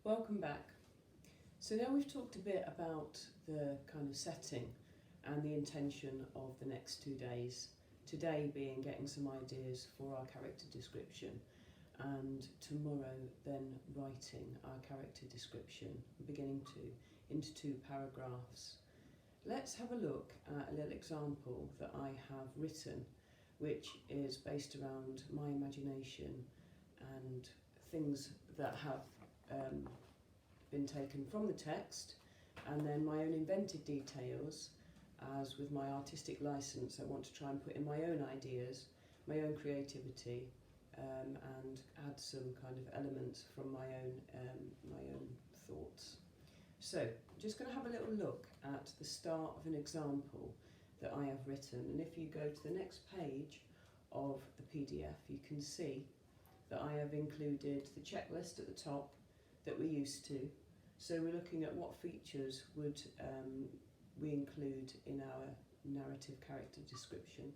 Welcome back. So now we've talked a bit about the kind of setting and the intention of the next 2 days. Today being getting some ideas for our character description, and tomorrow then writing our character description, beginning into 2 paragraphs. Let's have a look at a little example that I have written, which is based around my imagination and things that have been taken from the text, and then my own invented details, as with my artistic license I want to try and put in my own ideas, my own creativity, and add some kind of elements from my own thoughts. So I'm just going to have a little look at the start of an example that I have written, and if you go to the next page of the PDF you can see that I have included the checklist at the top that we're used to. So we're looking at what features would we include in our narrative character description.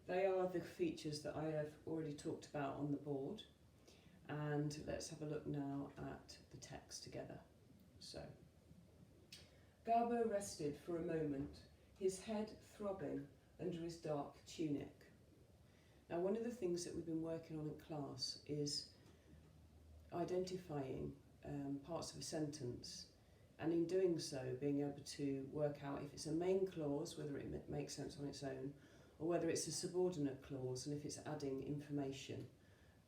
They are the features that I have already talked about on the board, and let's have a look now at the text together. So, Garbo rested for a moment, his head throbbing under his dark tunic. Now, one of the things that we've been working on in class is identifying parts of a sentence, and in doing so being able to work out if it's a main clause, whether it makes sense on its own, or whether it's a subordinate clause and if it's adding information,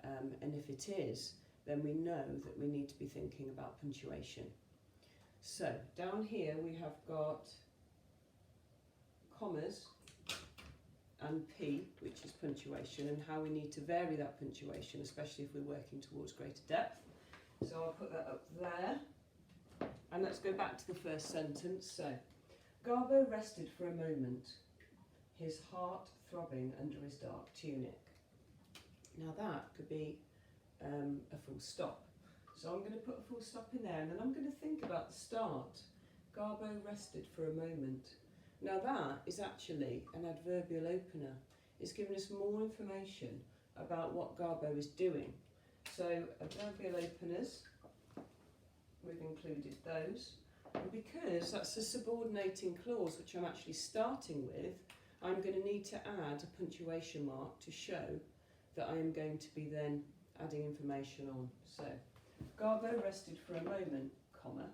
and if it is, then we know that we need to be thinking about punctuation. So down here we have got commas and P, which is punctuation, and how we need to vary that punctuation, especially if we're working towards greater depth. So I'll put that up there, and let's go back to the first sentence. So, Garbo rested for a moment, his heart throbbing under his dark tunic. Now that could be a full stop. So I'm going to put a full stop in there, and then I'm going to think about the start. Garbo rested for a moment. Now that is actually an adverbial opener. It's giving us more information about what Garbo is doing. So adverbial openers, we've included those. And because that's a subordinating clause which I'm actually starting with, I'm going to need to add a punctuation mark to show that I am going to be then adding information on. So, Garbo rested for a moment, comma,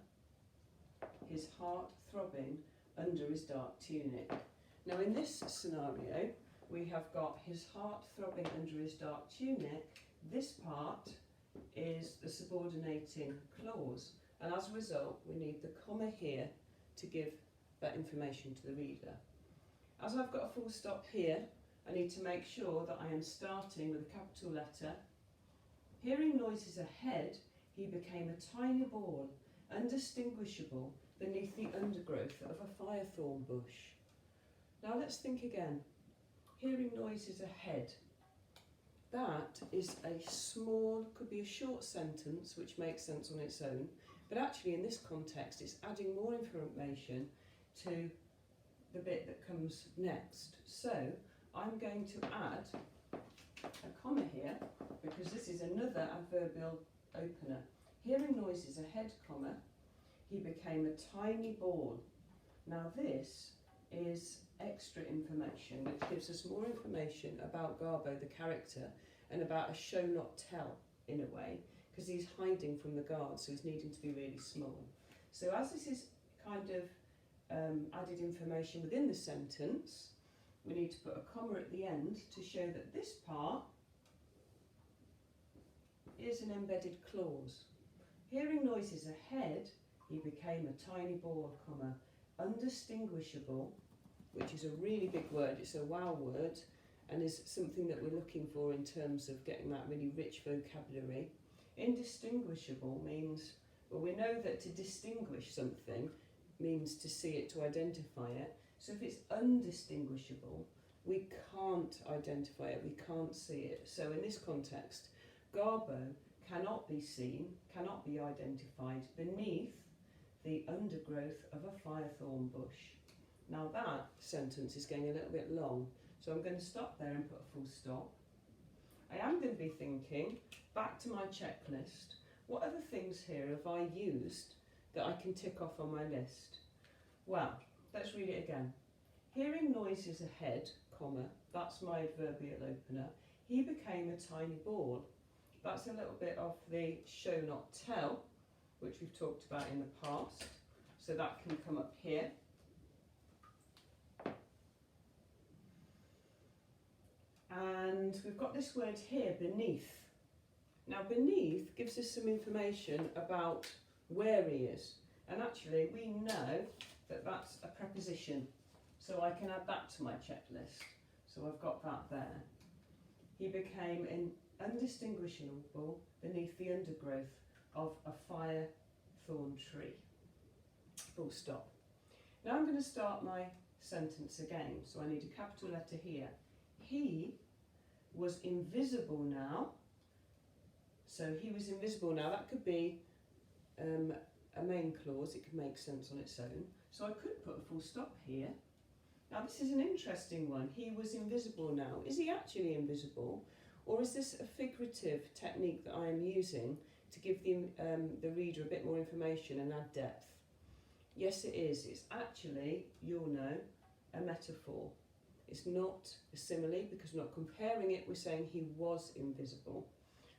his heart throbbing under his dark tunic. Now in this scenario, we have got his heart throbbing under his dark tunic. This part is the subordinating clause, and as a result we need the comma here to give that information to the reader. As I've got a full stop here, I need to make sure that I am starting with a capital letter. Hearing noises ahead, he became a tiny ball, undistinguishable beneath the undergrowth of a firethorn bush. Now let's think again. Hearing noises ahead. That is a small, could be a short sentence which makes sense on its own, but actually in this context it's adding more information to the bit that comes next. So I'm going to add a comma here, because this is another adverbial opener. Hearing noises ahead, comma, he became a tiny ball. Now this is extra information which gives us more information about Garbo the character, and about a show not tell in a way, because he's hiding from the guards, so he's needing to be really small. So as this is kind of added information within the sentence, we need to put a comma at the end to show that this part is an embedded clause. Hearing noises ahead, he became a tiny ball, comma, undistinguishable, which is a really big word, it's a wow word, and is something that we're looking for in terms of getting that really rich vocabulary. Indistinguishable means, well, we know that to distinguish something means to see it, to identify it. So if it's undistinguishable, we can't identify it, we can't see it. So in this context, Garbo cannot be seen, cannot be identified beneath the undergrowth of a firethorn bush. Now that sentence is getting a little bit long, so I'm going to stop there and put a full stop. I am going to be thinking back to my checklist. what other things here have I used that I can tick off on my list? Well, let's read it again. Hearing noises ahead, comma, that's my adverbial opener. He became a tiny ball. That's a little bit of the show not tell, which we've talked about in the past. So that can come up here. And we've got this word here, beneath. Now beneath gives us some information about where he is. And actually we know that that's a preposition. So I can add that to my checklist. So I've got that there. He became undistinguishable beneath the undergrowth of a fire thorn tree. Full stop. Now I'm going to start my sentence again. So I need a capital letter here. He was invisible now. So he was invisible now. That could be a main clause. It could make sense on its own. So I could put a full stop here. Now this is an interesting one. He was invisible now. Is he actually invisible? Or is this a figurative technique that I am using to give the reader a bit more information and add depth? Yes, it is. It's actually, you'll know, a metaphor. It's not a simile because we're not comparing it, we're saying he was invisible.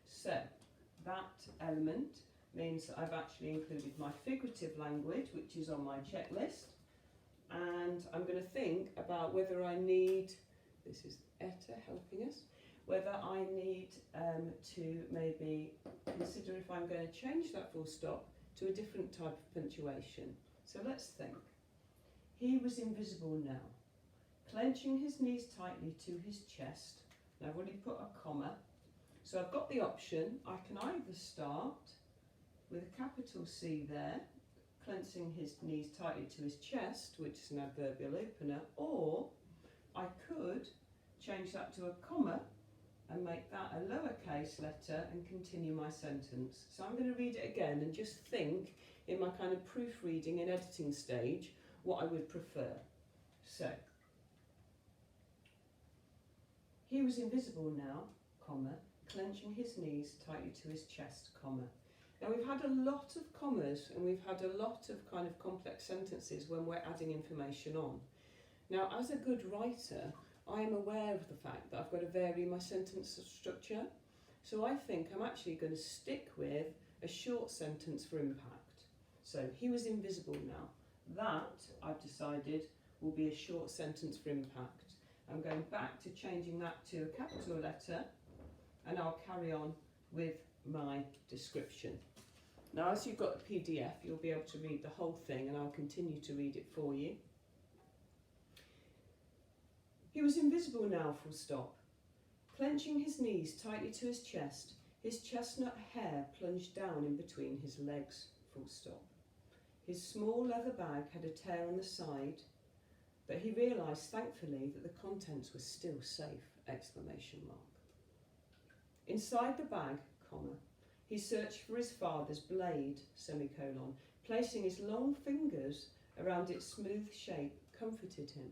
So that element means that I've actually included my figurative language, which is on my checklist. And I'm going to think about whether I need, this is Etta helping us, whether I need to maybe consider if I'm going to change that full stop to a different type of punctuation. So let's think. He was invisible now. Clenching his knees tightly to his chest. Now I've already put a comma. So I've got the option. I can either start with a capital C there, clenching his knees tightly to his chest, which is an adverbial opener, or I could change that to a comma and make that a lowercase letter and continue my sentence. So I'm going to read it again and just think in my kind of proofreading and editing stage what I would prefer. So, he was invisible now, comma, clenching his knees tightly to his chest, comma. Now we've had a lot of commas and we've had a lot of kind of complex sentences when we're adding information on. Now as a good writer, I am aware of the fact that I've got to vary my sentence structure. So I think I'm actually going to stick with a short sentence for impact. So he was invisible now. That, I've decided, will be a short sentence for impact. I'm going back to changing that to a capital letter and I'll carry on with my description. Now as you've got the PDF, you'll be able to read the whole thing and I'll continue to read it for you. He was invisible now, full stop. Clenching his knees tightly to his chest, his chestnut hair plunged down in between his legs, full stop. His small leather bag had a tear on the side, but he realised thankfully that the contents were still safe, exclamation mark. Inside the bag, comma, he searched for his father's blade, semicolon, placing his long fingers around its smooth shape comforted him.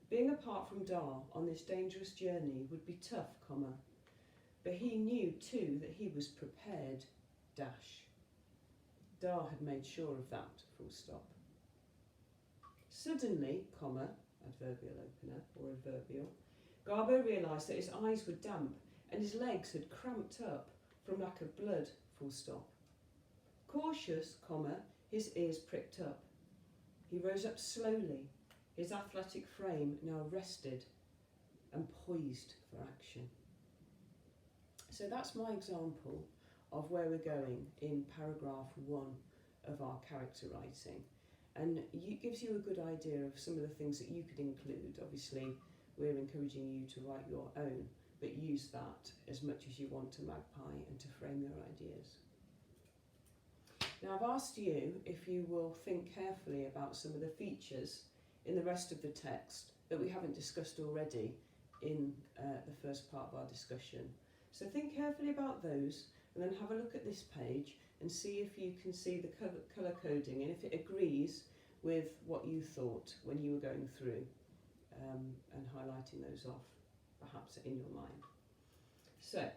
Being apart from Dar on this dangerous journey would be tough, comma, but he knew too that he was prepared, dash. Dar had made sure of that, full stop. Suddenly, comma, adverbial opener or adverbial, Garbo realised that his eyes were damp and his legs had cramped up from lack of blood, full stop. Cautious, comma, his ears pricked up. He rose up slowly, his athletic frame now rested and poised for action. So that's my example of where we're going in paragraph 1 of our character writing. And it gives you a good idea of some of the things that you could include. Obviously, we're encouraging you to write your own, but use that as much as you want to magpie and to frame your ideas. Now I've asked you if you will think carefully about some of the features in the rest of the text that we haven't discussed already in the first part of our discussion. So think carefully about those and then have a look at this page and see if you can see the colour coding and if it agrees with what you thought when you were going through and highlighting those off, perhaps in your mind. So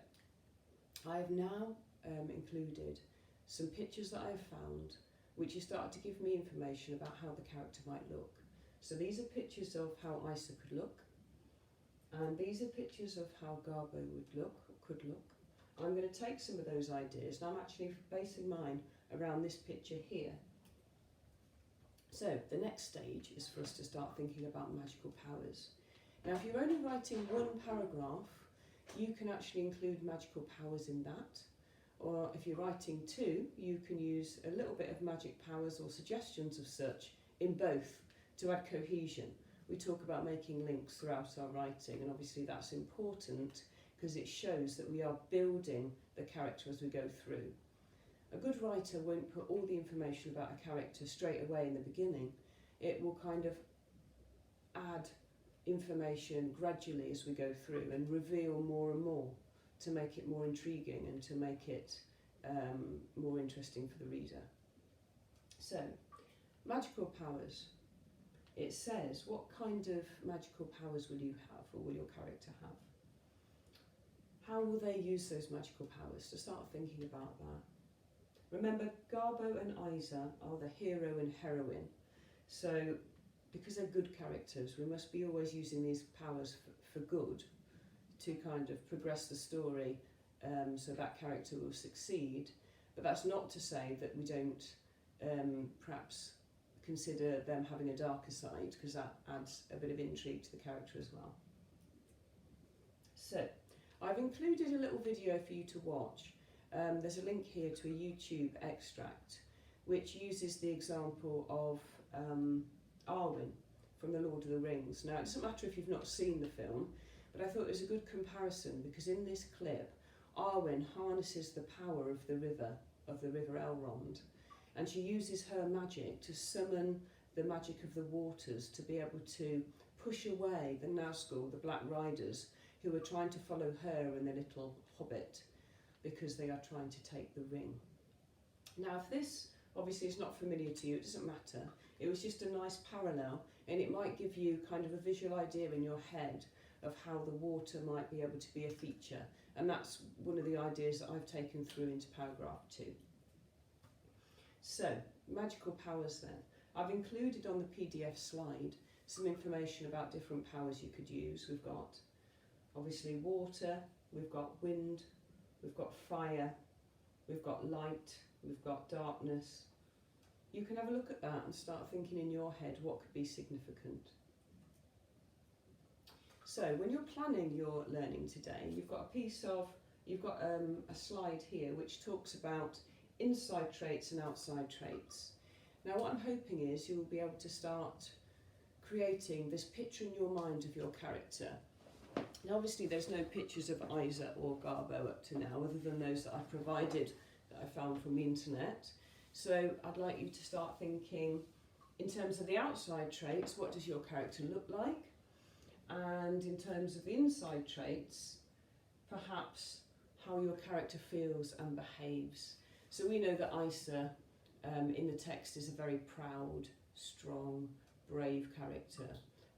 I've now included some pictures that I've found which has started to give me information about how the character might look. So these are pictures of how Isa could look, and these are pictures of how Garbo would look, or could look. I'm going to take some of those ideas, and I'm actually basing mine around this picture here. So the next stage is for us to start thinking about magical powers. Now, if you're only writing one paragraph, you can actually include magical powers in that. Or if you're writing two, you can use a little bit of magic powers or suggestions of such in both to add cohesion. We talk about making links throughout our writing, and obviously that's important because it shows that we are building the character as we go through. A good writer won't put all the information about a character straight away in the beginning. It will kind of add information gradually as we go through and reveal more and more to make it more intriguing and to make it more interesting for the reader. So, magical powers. It says, what kind of magical powers will you have, or will your character have? How will they use those magical powers? To start thinking about that. Remember, Garbo and Isa are the hero and heroine. So, because they're good characters, we must be always using these powers for good, to kind of progress the story so that character will succeed. But that's not to say that we don't perhaps consider them having a darker side, because that adds a bit of intrigue to the character as well. So, I've included a little video for you to watch. There's a link here to a YouTube extract which uses the example of Arwen from The Lord of the Rings. Now, it doesn't matter if you've not seen the film, but I thought it was a good comparison because in this clip, Arwen harnesses the power of the river Elrond, and she uses her magic to summon the magic of the waters to be able to push away the Nazgul, the Black Riders, who are trying to follow her and the little hobbit because they are trying to take the ring. Now, if this obviously is not familiar to you, it doesn't matter. It was just a nice parallel, and it might give you kind of a visual idea in your head of how the water might be able to be a feature. And that's one of the ideas that I've taken through into paragraph 2. So, magical powers then. I've included on the PDF slide some information about different powers you could use. We've got obviously water, we've got wind, we've got fire, we've got light, we've got darkness. You can have a look at that and start thinking in your head what could be significant. So when you're planning your learning today, you've got a slide here which talks about inside traits and outside traits. Now what I'm hoping is you'll be able to start creating this picture in your mind of your character. Now obviously there's no pictures of Isa or Garbo up to now, other than those that I provided that I found from the internet. So I'd like you to start thinking in terms of the outside traits, what does your character look like? And in terms of the inside traits, perhaps how your character feels and behaves. So we know that Isa in the text is a very proud, strong, brave character.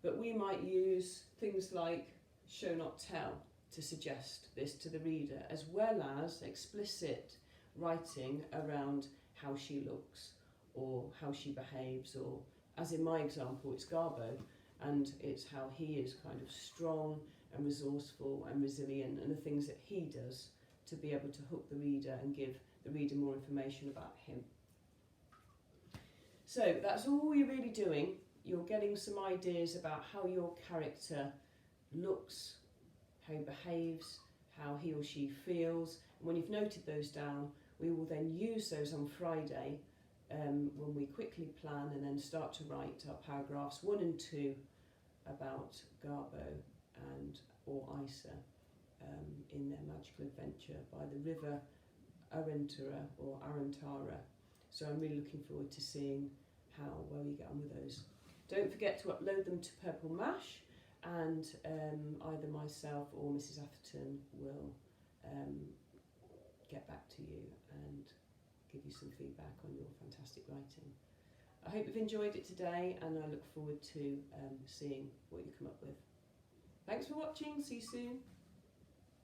But we might use things like show not tell to suggest this to the reader, as well as explicit writing around how she looks or how she behaves, or as in my example, it's Garbo, and it's how he is kind of strong and resourceful and resilient, and the things that he does to be able to hook the reader and give the reader more information about him. So that's all you're really doing. You're getting some ideas about how your character looks, how he behaves, how he or she feels. And when you've noted those down, we will then use those on Friday when we quickly plan and then start to write our paragraphs 1 and 2 about Garbo or Isa in their magical adventure by the river Arentara or Arentara. So I'm really looking forward to seeing where we get on with those. Don't forget to upload them to Purple Mash, and either myself or Mrs. Atherton will get back to you and give you some feedback on your fantastic writing. I hope you've enjoyed it today, and I look forward to seeing what you come up with. Thanks for watching. See you soon.